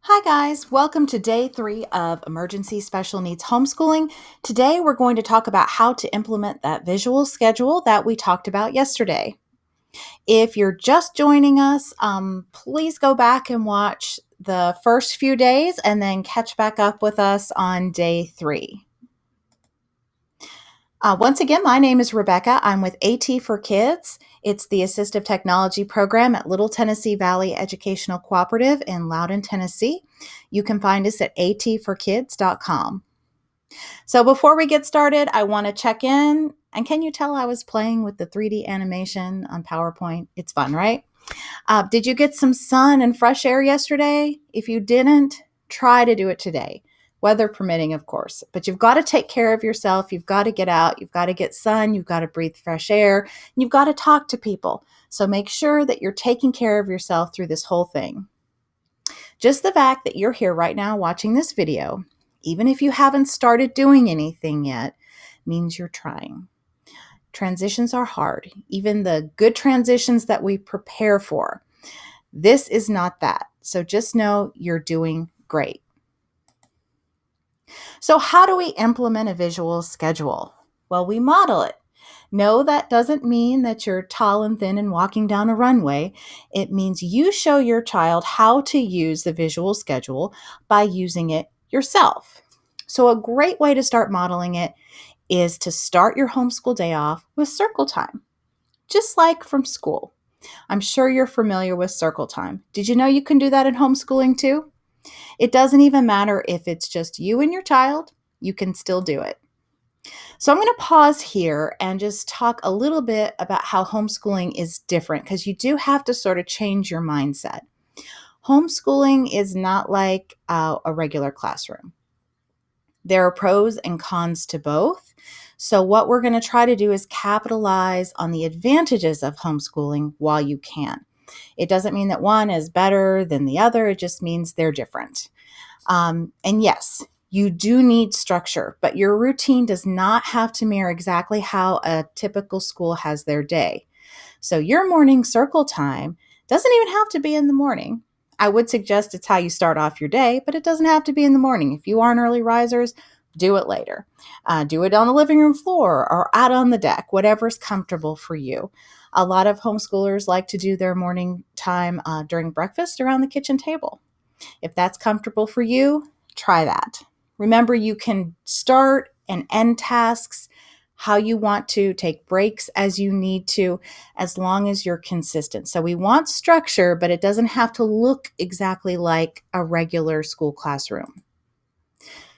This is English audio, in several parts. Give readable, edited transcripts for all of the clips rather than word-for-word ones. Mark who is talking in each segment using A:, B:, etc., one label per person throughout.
A: Hi guys, welcome to day 3 of Emergency Special Needs Homeschooling. Today we're going to talk about how to implement that visual schedule that we talked about yesterday. If you're just joining us, please go back and watch the first few days and then catch back up with us on day 3. Once again, my name is Rebecca. I'm with AT for Kids. It's the assistive technology program at Little Tennessee Valley Educational Cooperative in Loudon, Tennessee. You can find us at atforkids.com. So before we get started, I want to check in. And can you tell I was playing with the 3D animation on PowerPoint? It's fun, right? Did you get some sun and fresh air yesterday? If you didn't, try to do it today. Weather permitting, of course. But you've got to take care of yourself. You've got to get out. You've got to get sun. You've got to breathe fresh air. And you've got to talk to people. So make sure that you're taking care of yourself through this whole thing. Just the fact that you're here right now watching this video, even if you haven't started doing anything yet, means you're trying. Transitions are hard, even the good transitions that we prepare for. This is not that. So just know you're doing great. So how do we implement a visual schedule? Well, we model it. No, that doesn't mean that you're tall and thin and walking down a runway. It means you show your child how to use the visual schedule by using it yourself. So a great way to start modeling it is to start your homeschool day off with circle time, just like from school. I'm sure you're familiar with circle time. Did you know you can do that in homeschooling too? It doesn't even matter if it's just you and your child, you can still do it. So I'm going to pause here and just talk a little bit about how homeschooling is different because you do have to sort of change your mindset. Homeschooling is not like a regular classroom. There are pros and cons to both. So what we're going to try to do is capitalize on the advantages of homeschooling while you can. It doesn't mean that one is better than the other. It just means they're different. And yes, you do need structure, but your routine does not have to mirror exactly how a typical school has their day. So your morning circle time doesn't even have to be in the morning. I would suggest it's how you start off your day, but it doesn't have to be in the morning. If you aren't early risers, do it later. Do it on the living room floor or out on the deck, whatever's comfortable for you. A lot of homeschoolers like to do their morning time during breakfast around the kitchen table. If that's comfortable for you, try that. Remember, you can start and end tasks how you want to, take breaks as you need to, as long as you're consistent. So we want structure, but it doesn't have to look exactly like a regular school classroom.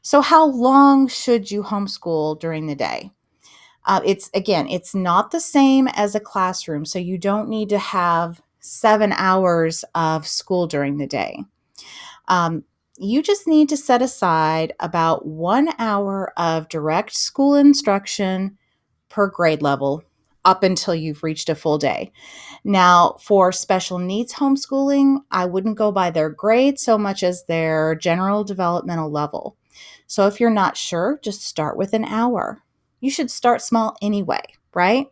A: So how long should you homeschool during the day? It's not the same as a classroom, so you don't need to have 7 hours of school during the day. You just need to set aside about 1 hour of direct school instruction per grade level up until you've reached a full day. Now, for special needs homeschooling, I wouldn't go by their grade so much as their general developmental level. So if you're not sure, just start with an hour. You should start small anyway, right?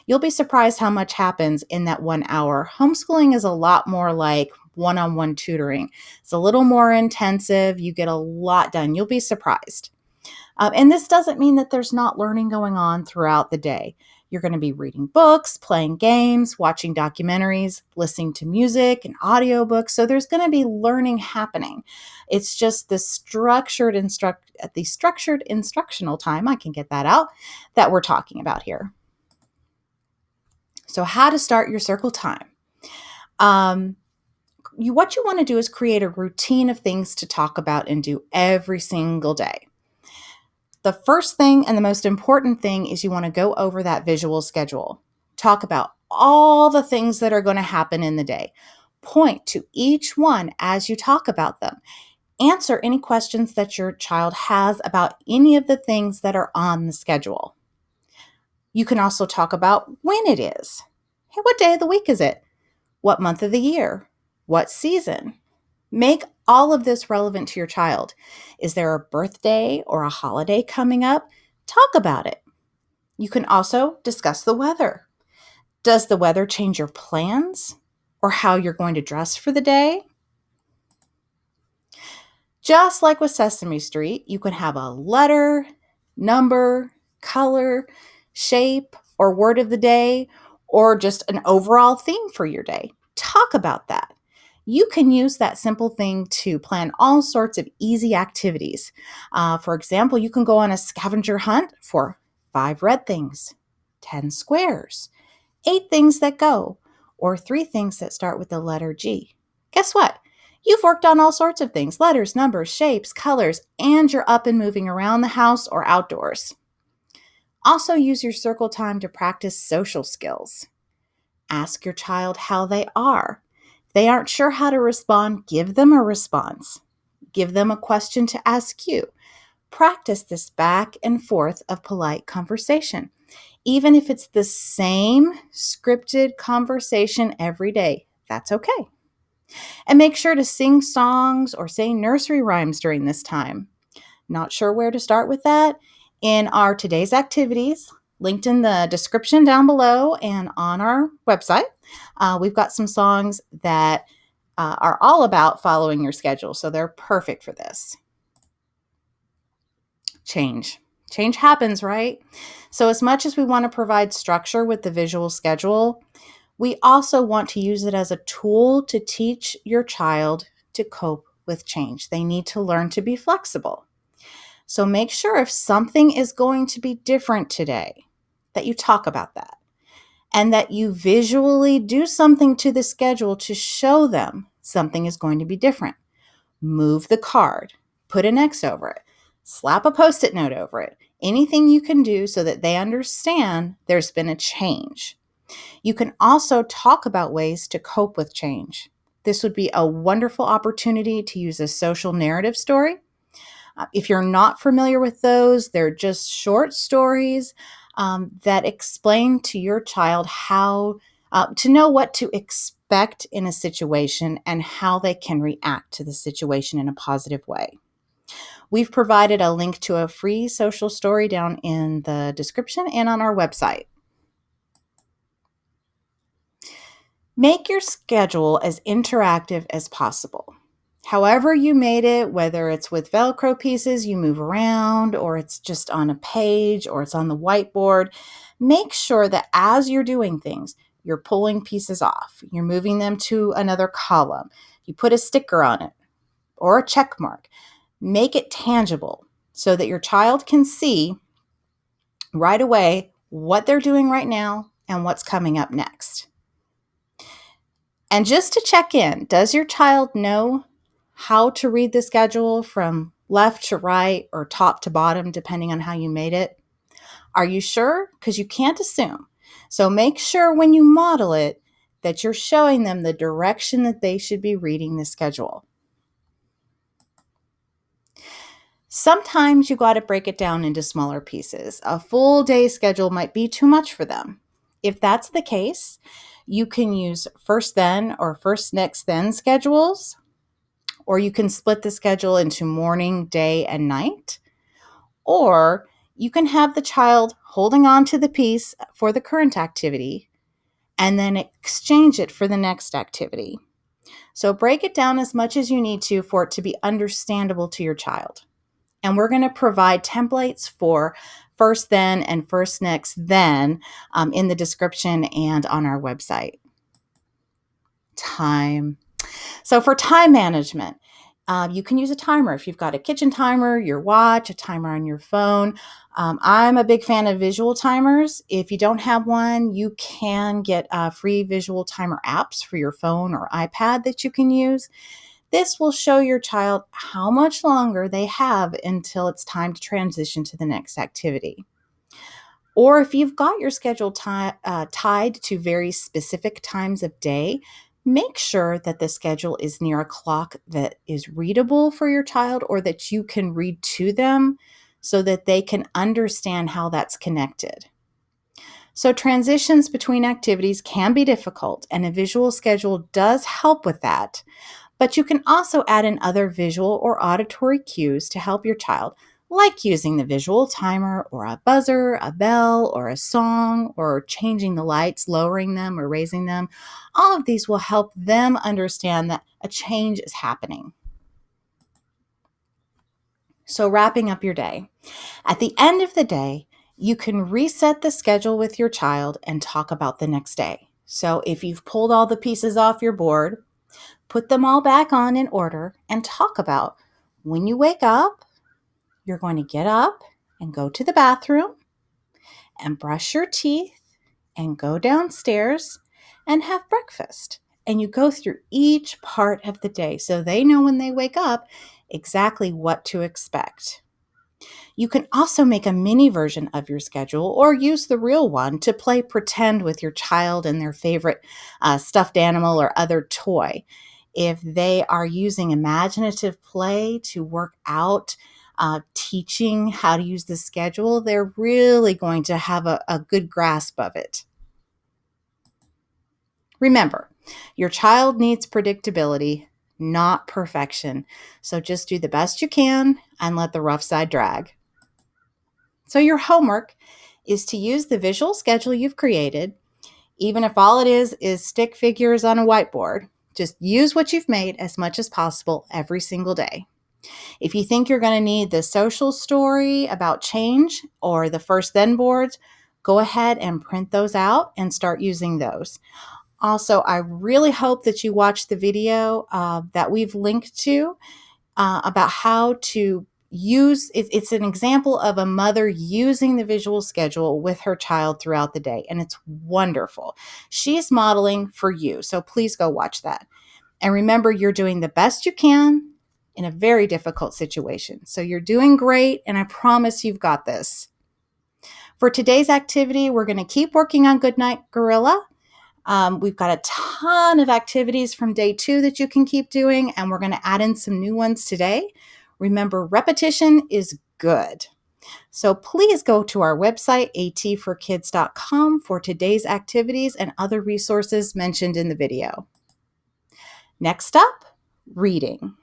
A: You'll be surprised how much happens in that 1 hour. Homeschooling is a lot more like one-on-one tutoring. It's a little more intensive. You get a lot done. You'll be surprised. And this doesn't mean that there's not learning going on throughout the day. You're going to be reading books, playing games, watching documentaries, listening to music and audiobooks. So there's going to be learning happening. It's just the structured instructional time, I can get that out, that we're talking about here. So how to start your circle time. What you want to do is create a routine of things to talk about and do every single day. The first thing and the most important thing is you want to go over that visual schedule. Talk about all the things that are going to happen in the day. Point to each one as you talk about them. Answer any questions that your child has about any of the things that are on the schedule. You can also talk about when it is. Hey, what day of the week is it? What month of the year? What season? Make all of this relevant to your child. Is there a birthday or a holiday coming up? Talk about it. You can also discuss the weather. Does the weather change your plans or how you're going to dress for the day? Just like with Sesame Street, you can have a letter, number, color, shape, or word of the day, or just an overall theme for your day. Talk about that. You can use that simple thing to plan all sorts of easy activities. For example, you can go on a scavenger hunt for 5 red things, 10 squares, 8 things that go, or 3 things that start with the letter G. Guess what? You've worked on all sorts of things: letters, numbers, shapes, colors, and you're up and moving around the house or outdoors. Also, use your circle time to practice social skills. Ask your child how they are. If they aren't sure how to respond, give them a response. Give them a question to ask you. Practice this back and forth of polite conversation, even if it's the same scripted conversation every day. That's okay. And make sure to sing songs or say nursery rhymes during this time. Not sure where to start with that? In our today's activities, linked in the description down below and on our website, we've got some songs that are all about following your schedule. So they're perfect for this. Change. Change happens, right? So, as much as we want to provide structure with the visual schedule, we also want to use it as a tool to teach your child to cope with change. They need to learn to be flexible. So, make sure if something is going to be different today, that you talk about that and that you visually do something to the schedule to show them something is going to be different. Move the card, put an X over it, slap a Post-it note over it. Anything you can do so that they understand there's been a change. You can also talk about ways to cope with change. This would be a wonderful opportunity to use a social narrative story. If you're not familiar with those, they're just short stories that explain to your child how to know what to expect in a situation and how they can react to the situation in a positive way. We've provided a link to a free social story down in the description and on our website. Make your schedule as interactive as possible. However you made it, whether it's with Velcro pieces you move around, or it's just on a page, or it's on the whiteboard, make sure that as you're doing things, you're pulling pieces off. You're moving them to another column. You put a sticker on it or a check mark. Make it tangible so that your child can see right away what they're doing right now and what's coming up next. And just to check in, does your child know how to read the schedule from left to right or top to bottom, depending on how you made it? Are you sure? Because you can't assume. So make sure when you model it that you're showing them the direction that they should be reading the schedule. Sometimes you got to break it down into smaller pieces. A full day schedule might be too much for them. If that's the case, you can use first then or first next then schedules, or you can split the schedule into morning, day, and night, or you can have the child holding on to the piece for the current activity and then exchange it for the next activity. So break it down as much as you need to for it to be understandable to your child. And we're going to provide templates for first then and first next then in the description and on our website. Time. So for time management, you can use a timer. If you've got a kitchen timer, your watch, a timer on your phone. I'm a big fan of visual timers. If you don't have one, you can get free visual timer apps for your phone or iPad that you can use. This will show your child how much longer they have until it's time to transition to the next activity. Or if you've got your schedule tied to very specific times of day, make sure that the schedule is near a clock that is readable for your child or that you can read to them so that they can understand how that's connected. So transitions between activities can be difficult, and a visual schedule does help with that. But you can also add in other visual or auditory cues to help your child, like using the visual timer or a buzzer, a bell, or a song, or changing the lights, lowering them or raising them. All of these will help them understand that a change is happening. So, wrapping up your day. At the end of the day, you can reset the schedule with your child and talk about the next day. So, if you've pulled all the pieces off your board, put them all back on in order and talk about when you wake up, you're going to get up and go to the bathroom and brush your teeth and go downstairs and have breakfast. And you go through each part of the day so they know when they wake up exactly what to expect. You can also make a mini version of your schedule or use the real one to play pretend with your child and their favorite stuffed animal or other toy. If they are using imaginative play to work out teaching how to use the schedule, they're really going to have a good grasp of it. Remember, your child needs predictability, not perfection. So just do the best you can and let the rough side drag. So your homework is to use the visual schedule you've created, even if all it is stick figures on a whiteboard. Just use what you've made as much as possible every single day. If you think you're going to need the social story about change or the first then boards, go ahead and print those out and start using those. Also, I really hope that you watch the video that we've linked to about how to use it's an example of a mother using the visual schedule with her child throughout the day, and it's wonderful. She's modeling for you, so please go watch that. And remember, you're doing the best you can in a very difficult situation. So you're doing great, and I promise you've got this. For today's activity, we're going to keep working on Goodnight Gorilla. We've got a ton of activities from day 2 that you can keep doing, and we're going to add in some new ones today. Remember, repetition is good. So please go to our website, atforkids.com, for today's activities and other resources mentioned in the video. Next up, reading.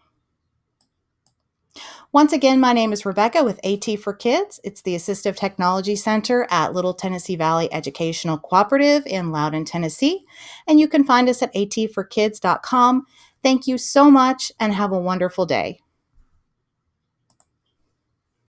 A: Once again, my name is Rebecca with AT for Kids. It's the Assistive Technology Center at Little Tennessee Valley Educational Cooperative in Loudon, Tennessee. And you can find us at atforkids.com. Thank you so much and have a wonderful day.